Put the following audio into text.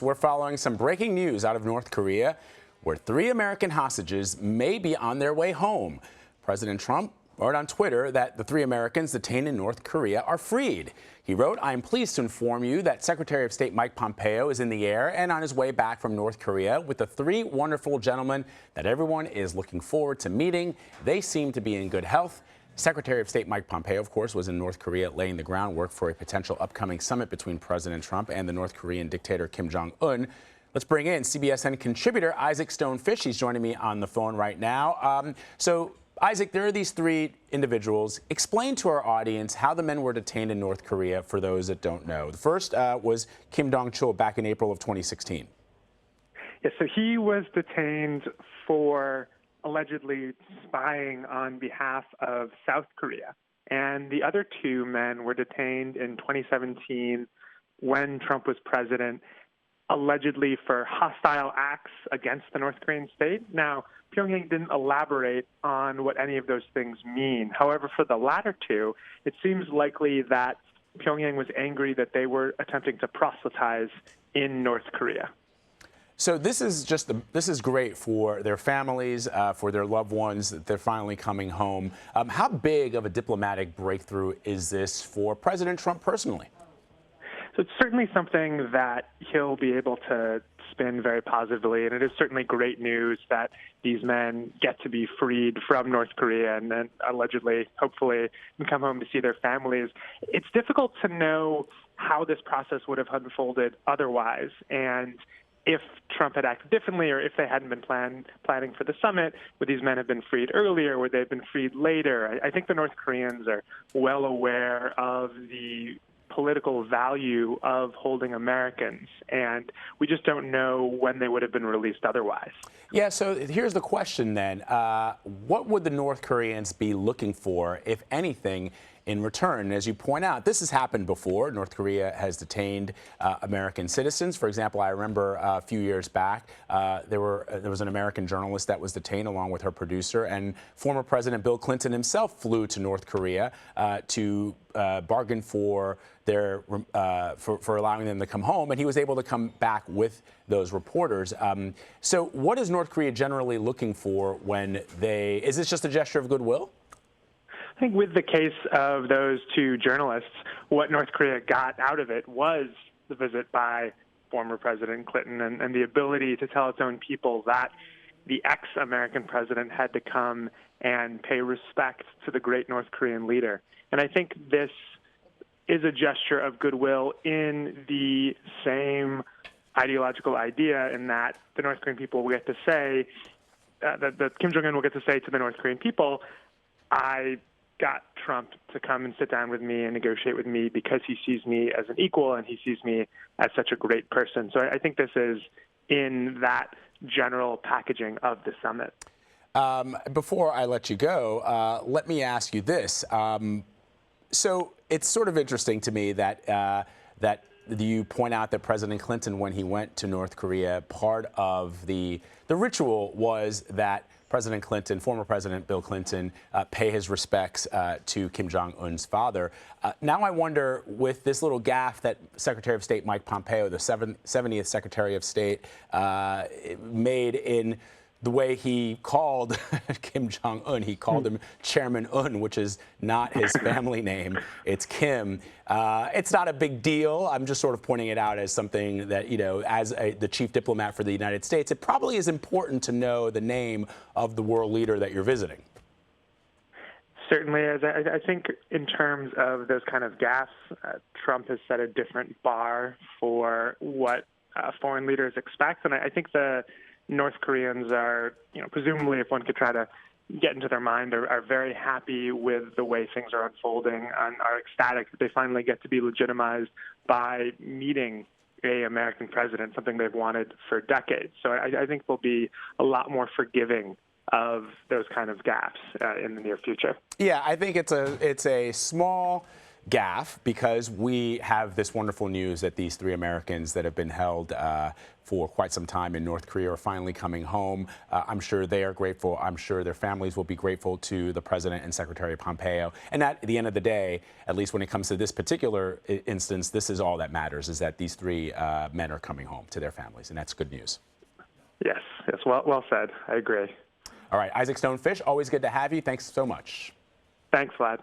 We're following some breaking news out of North Korea, where 3 American hostages may be on their way home. President Trump wrote on Twitter that the 3 Americans detained in North Korea are freed. He wrote, "I am pleased to inform you that Secretary of State Mike Pompeo is in the air and on his way back from North Korea with the 3 wonderful gentlemen that everyone is looking forward to meeting. They seem to be in good health." Secretary of State Mike Pompeo, of course, was in North Korea laying the groundwork for a potential upcoming summit between President Trump and the North Korean dictator Kim Jong Un. Let's bring in CBSN contributor Isaac Stonefish. He's joining me on the phone right now. So, Isaac, there are these 3 individuals. Explain to our audience how the men were detained in North Korea for those that don't know. The first was Kim Jong-chul back in April of 2016. Yeah, so he was detained for allegedly spying on behalf of South Korea. And the other 2 men were detained in 2017 when Trump was president, allegedly for hostile acts against the North Korean state. Now, Pyongyang didn't elaborate on what any of those things mean. However, for the latter 2, it seems likely that Pyongyang was angry that they were attempting to proselytize in North Korea. So this is great for their families, for their loved ones, that they're finally coming home. How big of a diplomatic breakthrough is this for President Trump personally? So it's certainly something that he'll be able to spin very positively, and it is certainly great news that these men get to be freed from North Korea and then allegedly, hopefully, can come home to see their families. It's difficult to know how this process would have unfolded otherwise, and if Trump had acted differently or if they hadn't been planning for the summit, would these men have been freed earlier? Would they have been freed later? I think the North Koreans are well aware of the political value of holding Americans, and we just don't know when they would have been released otherwise. Yeah, so here's the question then. What would the North Koreans be looking for, if anything, in return? As you point out, this has happened before. North Korea has detained American citizens. For example, I remember a few years back, there was an American journalist that was detained along with her producer, and former President Bill Clinton himself flew to North Korea to bargain for for allowing them to come home, and he was able to come back with those reporters. So what is North Korea generally looking for when is this just a gesture of goodwill? I think with the case of those 2 journalists, what North Korea got out of it was the visit by former President Clinton and the ability to tell its own people that the ex-American president had to come and pay respect to the great North Korean leader. And I think this is a gesture of goodwill in the same ideological idea, in that the North Korean people will get to say, that Kim Jong Un will get to say to the North Korean people, I got Trump to come and sit down with me and negotiate with me because he sees me as an equal and he sees me as such a great person. So I think this is in that general packaging of the summit. Before I let you go, let me ask you this. So it's sort of interesting to me that that you point out that President Clinton, when he went to North Korea, part of the ritual was that President Clinton, former President Bill Clinton, pay his respects to Kim Jong Un's father. Now I wonder, with this little gaffe that Secretary of State Mike Pompeo, the 70th Secretary of State, made in the way he called Kim Jong Un. He called him Chairman Un, which is not his family name. It's Kim. It's not a big deal. I'm just sort of pointing it out as something that, you know, as the chief diplomat for the United States, it probably is important to know the name of the world leader that you're visiting. Certainly is. I think in terms of those kind of gaffes, Trump has set a different bar for what foreign leaders expect. And I think the North Koreans are, you know, presumably, if one could try to get into their mind, are very happy with the way things are unfolding and are ecstatic that they finally get to be legitimized by meeting an American president, something they've wanted for decades. So I think they'll be a lot more forgiving of those kind of gaffes in the near future. Yeah, I think it's a small gaffe because we have this wonderful news that these 3 Americans that have been held for quite some time in North Korea are finally coming home. I'm sure they are grateful. I'm sure their families will be grateful to the President and Secretary Pompeo. And at the end of the day, at least when it comes to this particular instance, this is all that matters, is that these 3 men are coming home to their families, and that's good news. Yes, well said. I agree. All right, Isaac Stonefish, always good to have you. Thanks so much. Thanks, Vlad.